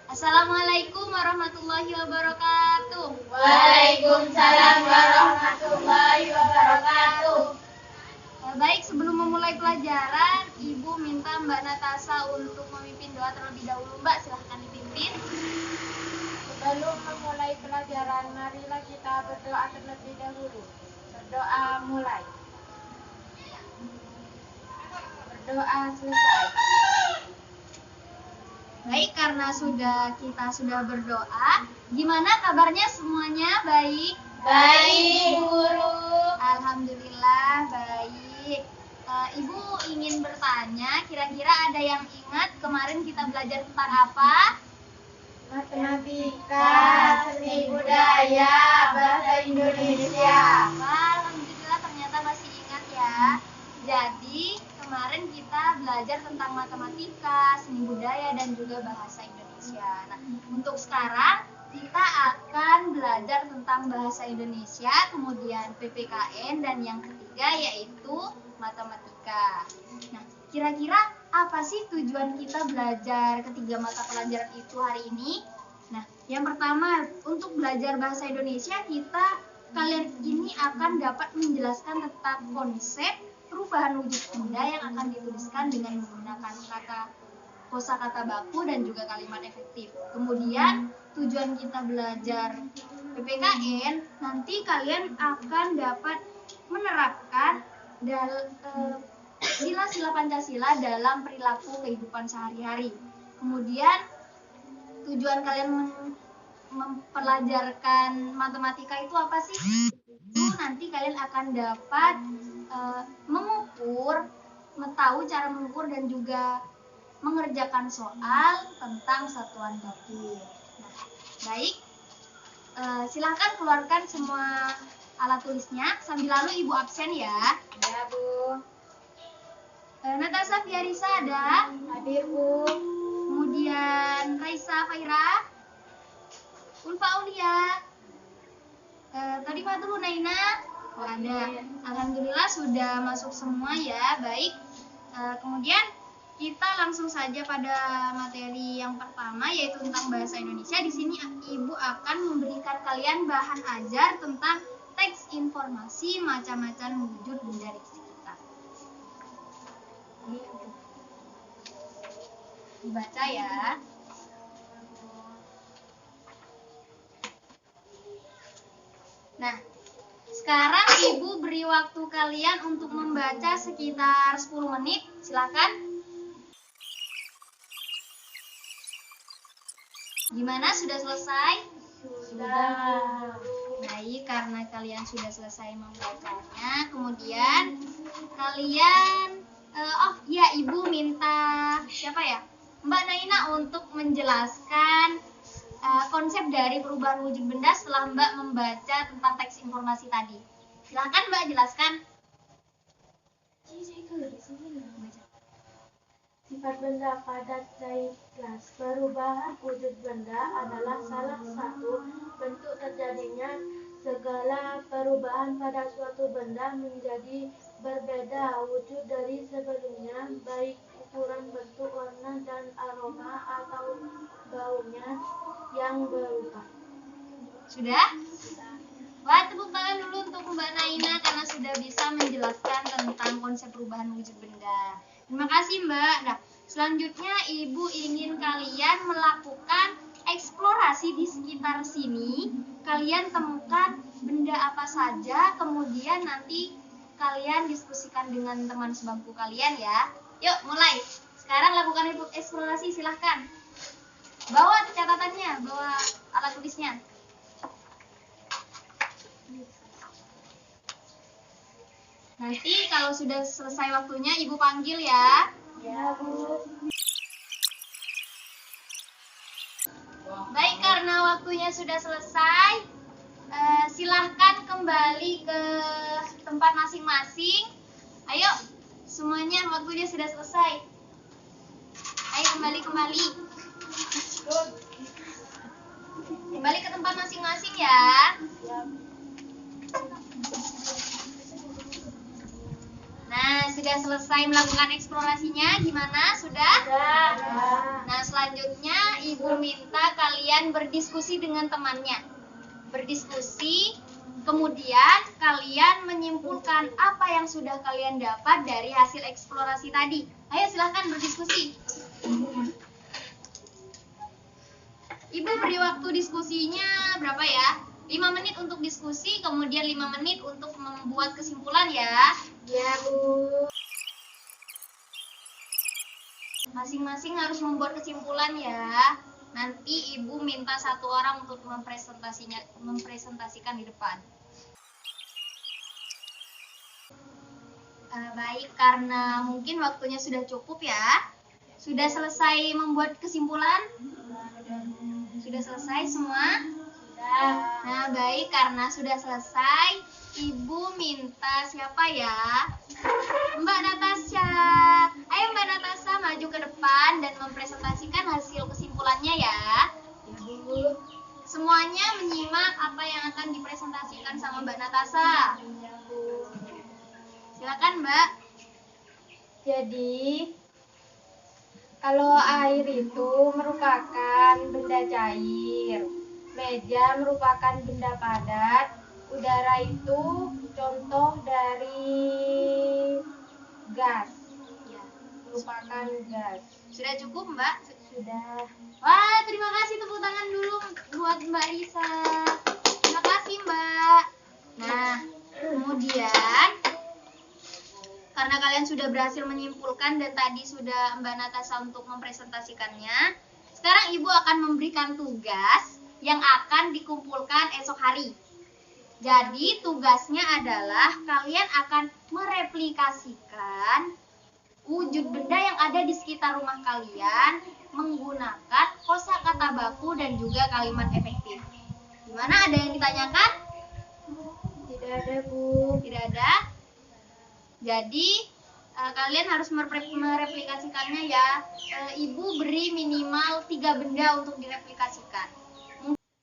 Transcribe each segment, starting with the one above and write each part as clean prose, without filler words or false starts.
Assalamualaikum warahmatullahi wabarakatuh. Waalaikumsalam warahmatullahi wabarakatuh. Baik, sebelum memulai pelajaran, Ibu minta Mbak Natasha untuk memimpin doa terlebih dahulu. Mbak, silahkan dipimpin. Sebelum memulai pelajaran, marilah kita berdoa terlebih dahulu. Berdoa mulai. Berdoa selesai. Baik, karena kita sudah berdoa, gimana kabarnya semuanya? Baik? Baik, Guru. Alhamdulillah baik. Ibu ingin bertanya, kira-kira ada yang ingat kemarin kita belajar tentang apa? Matematika, seni budaya, bahasa Indonesia. Alhamdulillah ternyata masih ingat ya. Jadi kemarin kita belajar tentang matematika, seni budaya, dan juga bahasa Indonesia. Nah, untuk sekarang kita akan belajar tentang bahasa Indonesia, kemudian PPKN, dan yang ketiga yaitu matematika. Nah, kira-kira apa sih tujuan kita belajar ketiga mata pelajaran itu hari ini? Nah, yang pertama, untuk belajar bahasa Indonesia, kalian ini akan dapat menjelaskan tentang konsep perubahan wujud benda yang akan dituliskan dengan menggunakan kosakata baku dan juga kalimat efektif. Kemudian tujuan kita belajar PPKN, nanti kalian akan dapat menerapkan sila-sila Pancasila dalam perilaku kehidupan sehari-hari. Kemudian tujuan kalian mempelajarkan matematika itu apa sih? Nanti kalian akan dapat tahu cara mengukur dan juga mengerjakan soal tentang satuan dapur. Nah, baik, silahkan keluarkan semua alat tulisnya, sambil lalu Ibu absen ya. Ya, Bu. Natasha Fiarisa ada? Hadir, Bu. Kemudian Raisa Faira, Ulfa Aulia, Tharifatul Hunaina, ada. Alhamdulillah sudah masuk semua ya. Baik, kemudian kita langsung saja pada materi yang pertama, yaitu tentang bahasa Indonesia. Di sini Ibu akan memberikan kalian bahan ajar tentang teks informasi macam-macam wujud benda di sekitar. Dibaca ya. Nah, sekarang Ibu beri waktu kalian untuk membaca sekitar 10 menit. Silakan. Gimana, sudah selesai? Sudah. Baik, karena kalian sudah selesai membacanya, kemudian kalian Ibu minta siapa ya? Mbak Naina untuk menjelaskan konsep dari perubahan wujud benda setelah Mbak membaca tentang teks informasi tadi. Silakan Mbak jelaskan. Sifat benda pada cair gas. Perubahan wujud benda adalah salah satu bentuk terjadinya segala perubahan pada suatu benda menjadi berbeda wujud dari sebelumnya, baik ukuran, bentuk, warna, dan aroma atau baunya yang berubah. Sudah? Wah, tepuk tangan dulu untuk Mbak Naina karena sudah bisa menjelaskan tentang konsep perubahan wujud benda. Terima kasih Mbak. Nah, selanjutnya Ibu ingin kalian melakukan eksplorasi di sekitar sini. Kalian temukan benda apa saja, kemudian nanti kalian diskusikan dengan teman sebangku kalian ya. Yuk, mulai. Sekarang lakukan eksplorasi, silahkan. Bawa catatannya, bawa alat tulisnya. Nanti kalau sudah selesai waktunya Ibu panggil ya. Ya, Bu. Baik, karena waktunya sudah selesai, silahkan kembali ke tempat masing-masing. Ayo, semuanya waktunya sudah selesai. Ayo kembali. Kembali ke tempat masing-masing ya. Nah, sudah sudah selesai melakukan eksplorasinya? Gimana? Sudah? Sudah. Nah, selanjutnya Ibu minta kalian berdiskusi dengan temannya. Berdiskusi, kemudian kalian menyimpulkan apa yang sudah kalian dapat dari hasil eksplorasi tadi. Ayo silahkan berdiskusi. Ibu beri waktu diskusinya berapa ya? 5 menit untuk diskusi, kemudian 5 menit untuk membuat kesimpulan ya. Ya, Bu. Masing-masing harus membuat kesimpulan ya. Nanti Ibu minta satu orang untuk mempresentasikan di depan. Baik, karena mungkin waktunya sudah cukup ya. Sudah selesai membuat kesimpulan? Sudah selesai semua? Nah, baik, karena sudah selesai, Ibu minta siapa ya? Mbak Natasha. Ayo Mbak Natasha maju ke depan dan mempresentasikan hasil kesimpulannya ya. Semuanya menyimak apa yang akan dipresentasikan sama Mbak Natasha. Silakan Mbak. Jadi, kalau air itu merupakan benda cair, meja merupakan benda padat, udara itu contoh dari gas, merupakan gas. Sudah cukup Mbak? Sudah. Wah, terima kasih, tepuk tangan dulu buat Mbak Risa. Terima kasih Mbak. Nah, kemudian karena kalian sudah berhasil menyimpulkan dan tadi sudah Mbak Natasha untuk mempresentasikannya, sekarang Ibu akan memberikan tugas yang akan dikumpulkan esok hari. Jadi tugasnya adalah kalian akan mereplikasikan wujud benda yang ada di sekitar rumah kalian menggunakan kosakata baku dan juga kalimat efektif. Gimana, ada yang ditanyakan? Tidak ada, Bu. Tidak ada? Jadi kalian harus mereplikasikannya ya. Ibu beri minimal 3 benda untuk direplikasikan.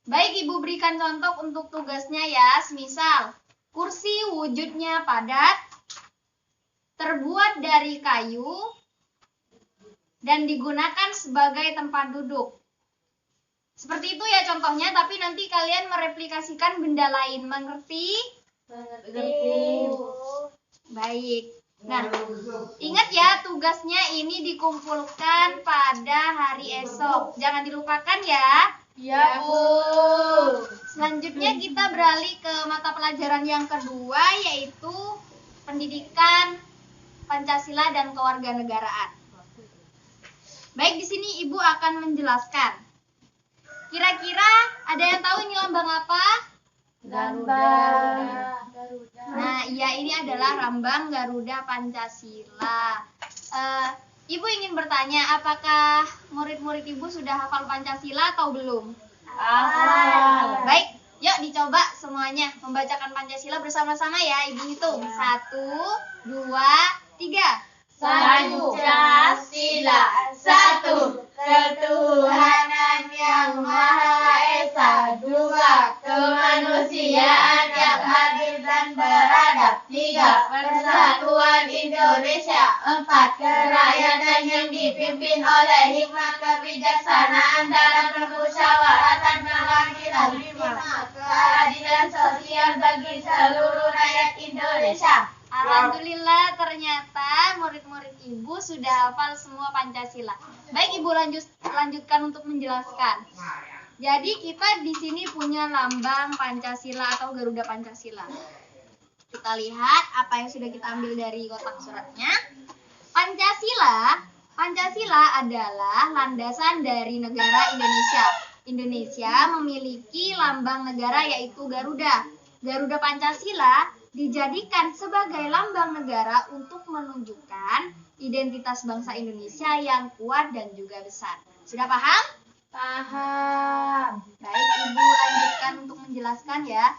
Baik, Ibu berikan contoh untuk tugasnya ya. Semisal, kursi wujudnya padat, terbuat dari kayu, dan digunakan sebagai tempat duduk. Seperti itu ya contohnya, tapi nanti kalian mereplikasikan benda lain. Mengerti? Mengerti. Baik. Nah, ingat ya, tugasnya ini dikumpulkan pada hari esok. Jangan dilupakan ya. Ya, Bu. Selanjutnya kita beralih ke mata pelajaran yang kedua, yaitu pendidikan Pancasila dan kewarganegaraan. Baik, di sini Ibu akan menjelaskan. Kira-kira ada yang tahu ini lambang apa? Garuda. Nah, iya, ini adalah lambang Garuda Pancasila. Ibu ingin bertanya, apakah murid-murid Ibu sudah hafal Pancasila atau belum? Hafal. Baik, yuk dicoba semuanya membacakan Pancasila bersama-sama ya. Ibu hitung. 1, 2, 3. Pancasila, satu, ketuhanan yang Maha Esa. 2, kemanusiaan yang adil dan beradab. 3, persatuan Indonesia. 4, kerakyatan yang dipimpin oleh hikmat kebijaksanaan dalam permusyawaratan perwakilan. 5, keadilan sosial bagi seluruh rakyat Indonesia. Alhamdulillah, ternyata murid-murid Ibu sudah hafal semua Pancasila. Baik, Ibu lanjutkan untuk menjelaskan. Jadi kita di sini punya lambang Pancasila atau Garuda Pancasila. Kita lihat apa yang sudah kita ambil dari kotak suratnya. Pancasila adalah landasan dari negara Indonesia. Indonesia memiliki lambang negara yaitu Garuda. Garuda Pancasila dijadikan sebagai lambang negara untuk menunjukkan identitas bangsa Indonesia yang kuat dan juga besar. Sudah paham? Paham. Baik, Ibu lanjutkan untuk menjelaskan ya.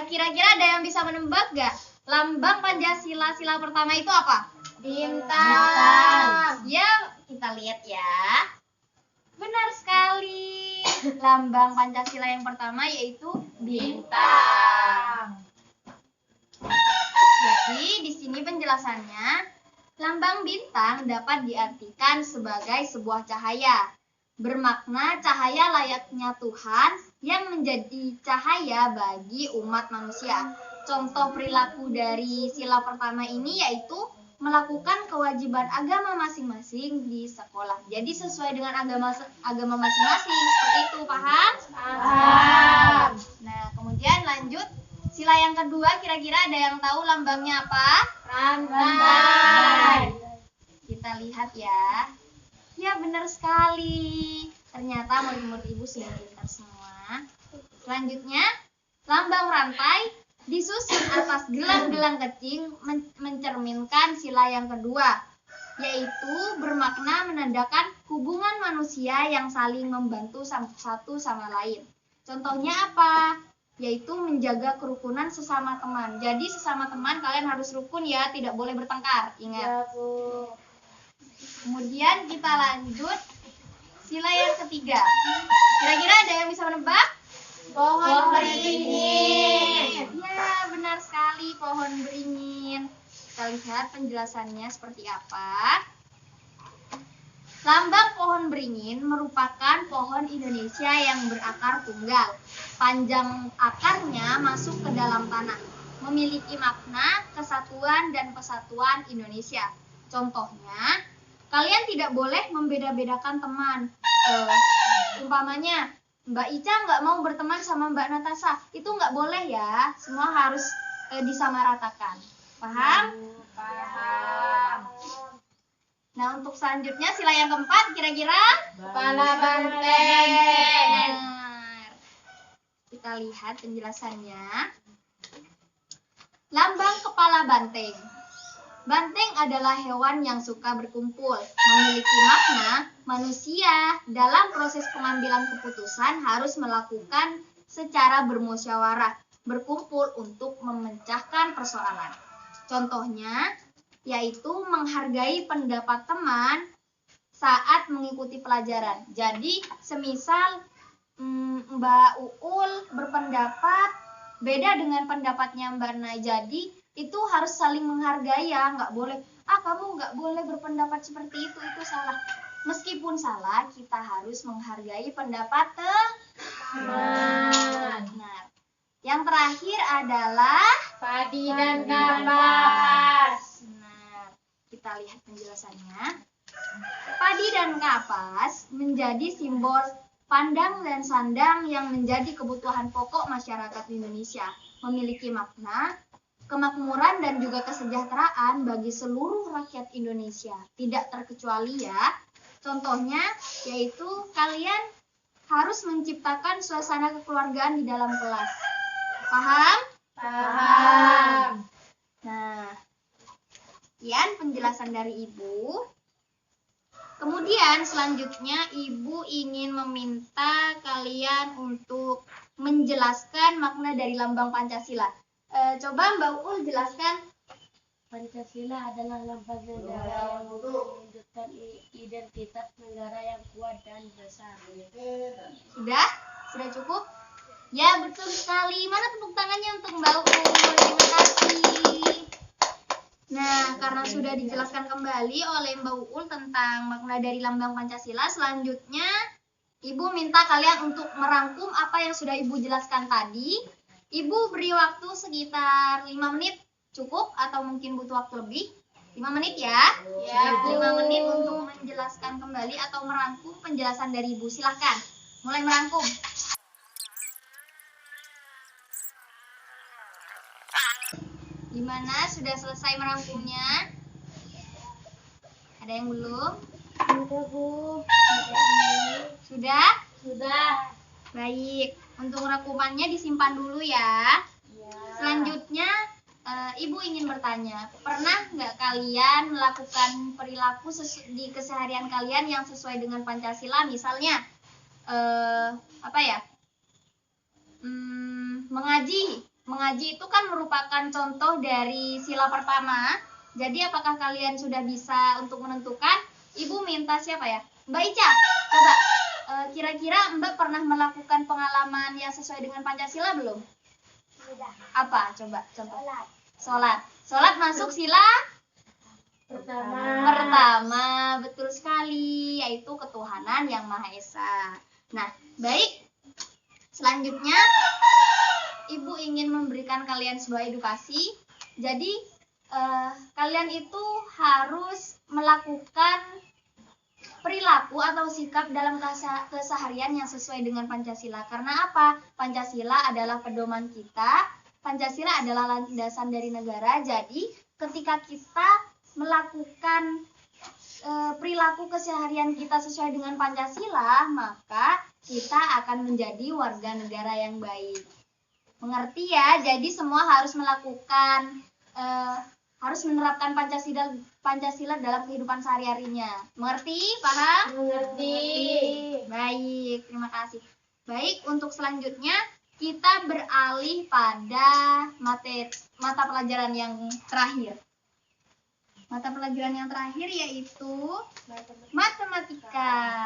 Kira-kira ada yang bisa menebak gak? Lambang Pancasila sila pertama itu apa? Bintang. Ya, kita lihat ya. Benar sekali. Lambang Pancasila yang pertama yaitu bintang. Jadi di sini penjelasannya, Lambang bintang dapat diartikan sebagai sebuah cahaya, bermakna cahaya layaknya Tuhan yang menjadi cahaya bagi umat manusia. Contoh perilaku dari sila pertama ini yaitu melakukan kewajiban agama masing-masing di sekolah. Jadi sesuai dengan agama masing-masing. Seperti itu, paham? Paham. Nah, kemudian lanjut. Sila yang kedua, kira-kira ada yang tahu lambangnya apa? Rantai. Kita lihat ya. Ya, benar sekali. Ternyata murid-murid ibu sudah pintar semua. Selanjutnya, lambang rantai disusun atas gelang-gelang kecil mencerminkan sila yang kedua, yaitu bermakna menandakan hubungan manusia yang saling membantu satu sama lain. Contohnya apa? Yaitu menjaga kerukunan sesama teman. Jadi sesama teman kalian harus rukun ya, tidak boleh bertengkar. Ingat. Ya, Bu. Kemudian kita lanjut sila yang ketiga. Kira-kira ada yang bisa menebak? Pohon beringin. Ya, benar sekali, pohon beringin. Kita lihat penjelasannya seperti apa. Lambang pohon beringin merupakan pohon Indonesia yang berakar tunggal. Panjang akarnya masuk ke dalam tanah. Memiliki makna kesatuan dan persatuan Indonesia. Contohnya, kalian tidak boleh membeda-bedakan teman. Umpamanya, Mbak Ica nggak mau berteman sama Mbak Natasha. Itu nggak boleh ya. Semua harus disamaratakan. Paham? Paham. Nah, untuk selanjutnya sila yang keempat kira-kira Kepala banteng. benar. Kita lihat penjelasannya. Lambang kepala banteng. Banteng adalah hewan yang suka berkumpul. Memiliki makna manusia dalam proses pengambilan keputusan harus melakukan secara bermusyawarah, berkumpul untuk memecahkan persoalan. Contohnya yaitu menghargai pendapat teman saat mengikuti pelajaran. Jadi, semisal Mbak Uul berpendapat beda dengan pendapatnya Mbak Najadi, itu harus saling menghargai ya, nggak boleh, kamu nggak boleh berpendapat seperti itu salah. Meskipun salah, kita harus menghargai pendapat teman. Nah, yang terakhir adalah Padi dan kapas. Kita lihat penjelasannya. Padi dan kapas menjadi simbol pandang dan sandang yang menjadi kebutuhan pokok masyarakat Indonesia. Memiliki makna kemakmuran dan juga kesejahteraan bagi seluruh rakyat Indonesia. Tidak terkecuali ya. Contohnya yaitu kalian harus menciptakan suasana kekeluargaan di dalam kelas. Paham? Paham. Nah, sekian penjelasan dari Ibu. Kemudian selanjutnya Ibu ingin meminta kalian untuk menjelaskan makna dari lambang Pancasila. Coba Mbak Uul jelaskan. Pancasila adalah lambang negara yang menunjukkan identitas negara yang kuat dan besar. Sudah? Sudah cukup? Ya, betul sekali. Mana tepuk tangannya untuk Mbak Uul? Terima kasih. Nah, karena sudah dijelaskan kembali oleh Mbak Uul tentang makna dari lambang Pancasila, selanjutnya Ibu minta kalian untuk merangkum apa yang sudah Ibu jelaskan tadi. Ibu beri waktu sekitar 5 menit, cukup atau mungkin butuh waktu lebih? 5 menit ya? Ya, Bu. 5 menit untuk menjelaskan kembali atau merangkum penjelasan dari Ibu. Silahkan, mulai merangkum. Gimana? Sudah selesai merangkumnya? Ada yang belum? Sudah, Bu. Sudah? Sudah. Baik. Untuk rangkumannya disimpan dulu ya. Ya. Selanjutnya, Ibu ingin bertanya, pernah nggak kalian melakukan perilaku di keseharian kalian yang sesuai dengan Pancasila? Misalnya, mengaji. Mengaji itu kan merupakan contoh dari sila pertama. Jadi apakah kalian sudah bisa untuk menentukan? Ibu minta siapa ya? Mbak Ica, coba. Kira-kira Mbak pernah melakukan pengalaman yang sesuai dengan Pancasila belum? Sudah. Apa? Coba contoh. Sholat. Sholat. Sholat masuk sila Pertama, betul sekali, yaitu ketuhanan yang Maha Esa. Nah, baik. Selanjutnya, Ibu ingin memberikan kalian sebuah edukasi. Jadi, kalian itu harus melakukan perilaku atau sikap dalam keseharian yang sesuai dengan Pancasila. Karena apa? Pancasila adalah pedoman kita. Pancasila adalah landasan dari negara. Jadi, ketika kita melakukan perilaku keseharian kita sesuai dengan Pancasila, maka kita akan menjadi warga negara yang baik. Mengerti ya? Jadi semua harus melakukan, harus menerapkan Pancasila dalam kehidupan sehari-harinya. Mengerti? Paham? Mengerti. Baik, terima kasih. Baik, untuk selanjutnya kita beralih pada mata pelajaran yang terakhir. Mata pelajaran yang terakhir yaitu matematika.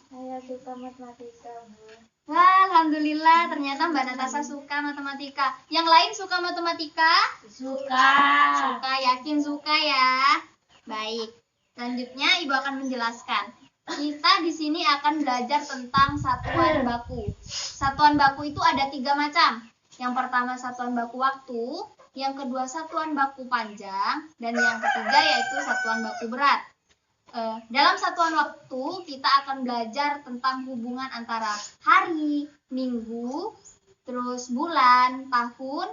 Saya suka matematika, Bu. Wah, alhamdulillah ternyata Mbak Natasha suka matematika. Yang lain suka matematika? Suka. Suka, yakin suka ya. Baik. Selanjutnya Ibu akan menjelaskan. Kita di sini akan belajar tentang satuan baku. Satuan baku itu ada 3 macam. Yang pertama satuan baku waktu, yang kedua satuan baku panjang, dan yang ketiga yaitu satuan baku berat. Dalam satuan waktu kita akan belajar tentang hubungan antara hari, minggu, terus bulan, tahun,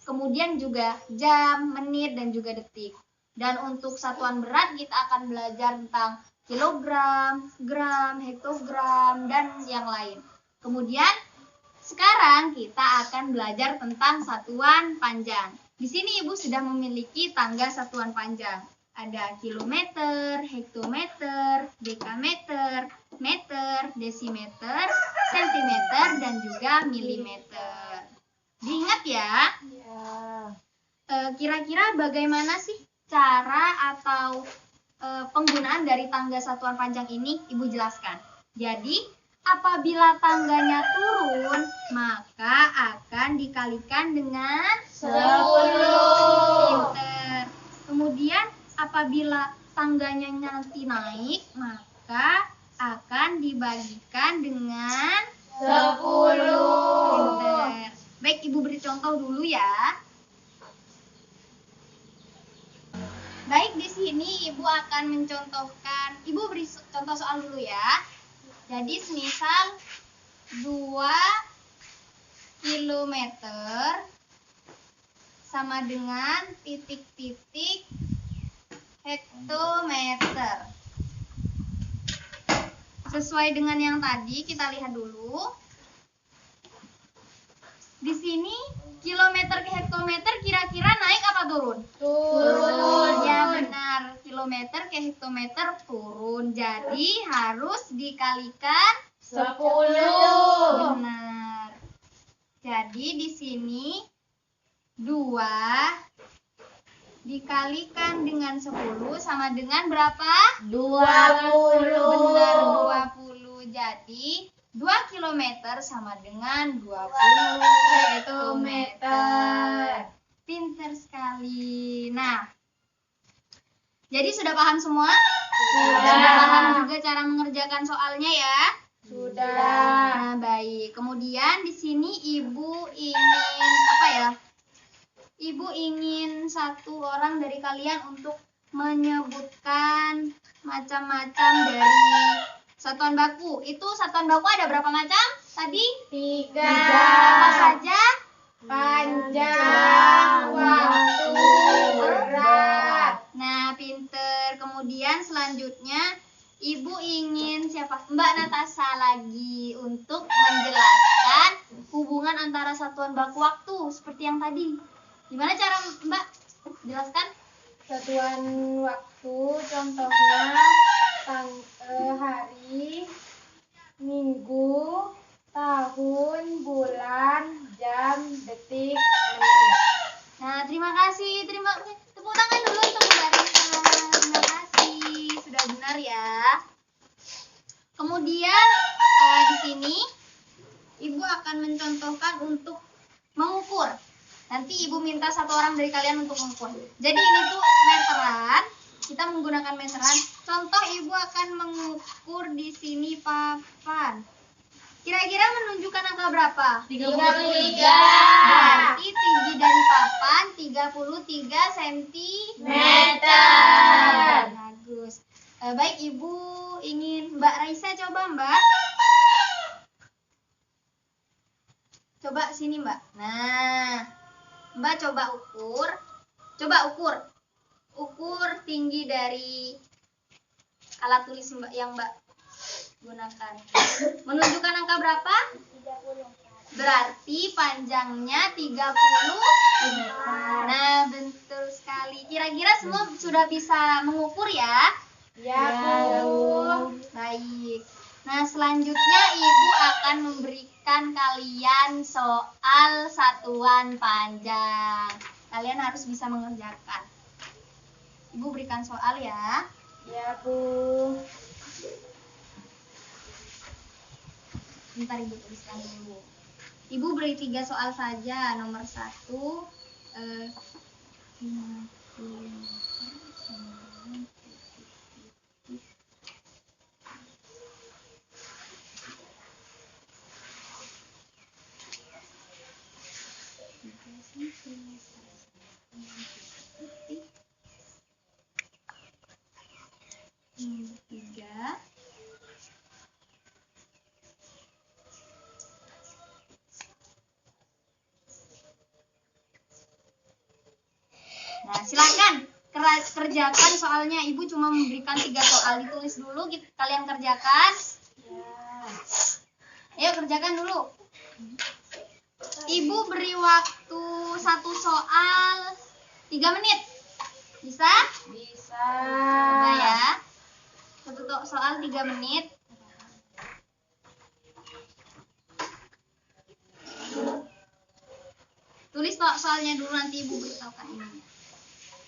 kemudian juga jam, menit, dan juga detik. Dan untuk satuan berat kita akan belajar tentang kilogram, gram, hektogram, dan yang lain. Kemudian sekarang kita akan belajar tentang satuan panjang. Di sini Ibu sudah memiliki tangga satuan panjang. Ada kilometer, hektometer, dekameter, meter, desimeter, sentimeter, dan juga milimeter. Diingat ya. Kira-kira bagaimana sih cara atau penggunaan dari tangga satuan panjang ini? Ibu jelaskan. Jadi, apabila tangganya turun, maka akan dikalikan dengan 10. Pinter. Kemudian, apabila tangganya nanti naik, maka akan dibagikan dengan 10. Pinter. Baik, Ibu beri contoh dulu ya. Baik, di sini Ibu akan mencontohkan. Ibu beri contoh soal dulu ya. Jadi semisal 2 kilometer sama dengan titik-titik hektometer. Sesuai dengan yang tadi, kita lihat dulu. Di sini kilometer ke hektometer kira-kira naik apa turun? Turun. Ya benar, kilometer ke hektometer turun. Jadi harus dikalikan 10. Benar. Jadi di sini 2 dikalikan dengan 10 sama dengan berapa? 20. Benar, 20. Jadi 2 kilometer sama dengan 20 hektometer. Pinter sekali. Nah, jadi sudah paham semua? Sudah paham juga cara mengerjakan soalnya ya? Sudah. Nah, baik. Kemudian di sini Ibu ingin apa ya? Ibu ingin satu orang dari kalian untuk menyebutkan macam-macam dari satuan baku. Itu satuan baku ada berapa macam? Tadi? 3. Apa saja? Panjang, waktu, berat. Nah, pinter. Kemudian selanjutnya Ibu ingin siapa? Mbak Natasha lagi untuk menjelaskan hubungan antara satuan baku waktu seperti yang tadi. Gimana cara Mbak jelaskan? Satuan waktu contohnya hari, minggu, tahun, bulan, jam, detik, menit. Nah, terima kasih. Tepuk tangan dulu untuk Mbak Risa. Terima kasih. Sudah benar ya. Kemudian di sini Ibu akan mencontohkan untuk mengukur. Nanti ibu minta satu orang dari kalian untuk mengukur. Jadi ini tuh meteran. Kita menggunakan meteran. Contoh ibu akan mengukur di sini papan. Kira-kira menunjukkan angka berapa? 33. Berarti tinggi dari papan 33 cm. Bagus. Baik, ibu ingin Mbak Raisa coba, Mbak. Coba sini, Mbak. Nah, Mbak coba ukur. Ukur tinggi dari alat tulis Mbak yang Mbak gunakan. Menunjukkan angka berapa? 30. Berarti panjangnya 30. Nah, betul sekali. Kira-kira semua sudah bisa mengukur ya? Ya, Bu. Baik. Nah, selanjutnya Ibu akan memberikan kalian soal satuan panjang. Kalian harus bisa mengerjakan. Ibu berikan soal ya. Ya, Bu. Bentar Ibu tuliskan dulu. Ibu beri 3 soal saja. Nomor 1 3. Nah, silakan kerjakan soalnya. Ibu cuma memberikan 3 soal. Ditulis dulu, kalian kerjakan. Ayo kerjakan dulu. Ibu beri waktu 1 soal 3 menit. Bisa? Bisa. Coba ya. 1 soal 3 menit. Tulis soalnya dulu, nanti Ibu beritahukan ini.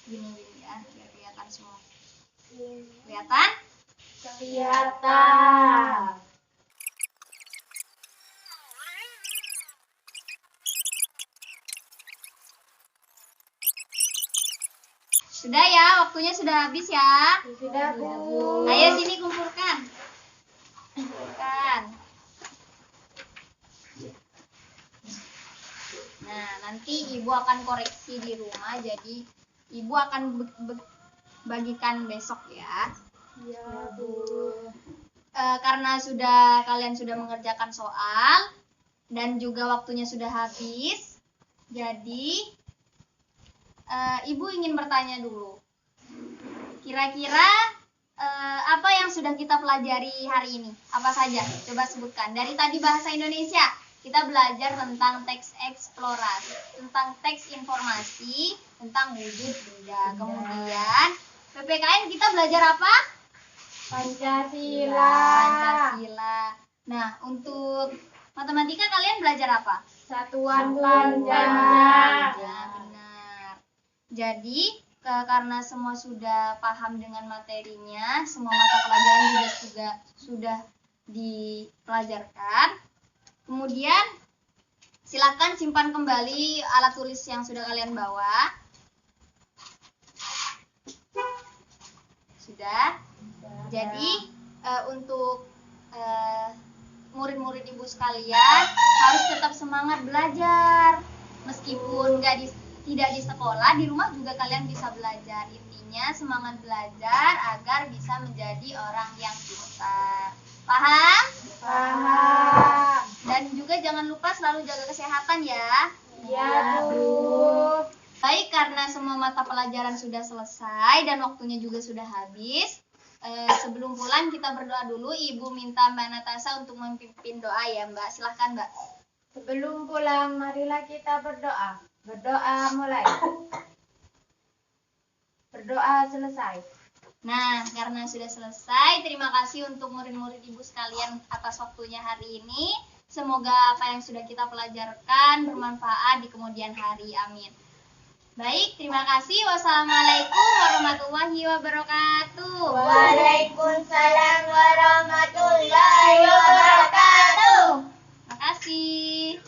Gini ya, biar kelihatan semua. Kelihatan? Kelihatan. Sudah ya, waktunya sudah habis ya. Sudah, Bu. Ayo sini kumpulkan. Kumpulkan. Nah, nanti Ibu akan koreksi di rumah, jadi Ibu akan bagikan besok ya. Ya, Bu. Karena kalian sudah mengerjakan soal dan juga waktunya sudah habis, jadi Ibu ingin bertanya dulu. Kira-kira apa yang sudah kita pelajari hari ini? Apa saja? Coba sebutkan. Dari tadi bahasa Indonesia, kita belajar tentang teks eksplorasi, tentang teks informasi, tentang wujud benda. Kemudian PPKN kita belajar apa? Pancasila. Pancasila. Nah, untuk matematika kalian belajar apa? Satuan panjang. Ya, benar. Jadi, karena semua sudah paham dengan materinya, semua mata pelajaran juga sudah dipelajarkan. Kemudian, silakan simpan kembali alat tulis yang sudah kalian bawa. Sudah? Jadi, untuk murid-murid Ibu sekalian harus tetap semangat belajar. Meskipun tidak di sekolah, di rumah juga kalian bisa belajar. Intinya semangat belajar agar bisa menjadi orang yang pintar. Paham? Paham. Dan juga jangan lupa selalu jaga kesehatan ya. Ya, Bu. Baik, karena semua mata pelajaran sudah selesai dan waktunya juga sudah habis. Sebelum pulang kita berdoa dulu. Ibu minta Mbak Natasha untuk memimpin doa ya, Mbak. Silahkan, Mbak. Sebelum pulang, marilah kita berdoa. Berdoa mulai. Berdoa selesai. Nah, karena sudah selesai, terima kasih untuk murid-murid Ibu sekalian atas waktunya hari ini. Semoga apa yang sudah kita pelajarkan bermanfaat di kemudian hari. Amin. Baik, terima kasih. Wassalamualaikum warahmatullahi wabarakatuh. Waalaikumsalam warahmatullahi wabarakatuh. Terima kasih.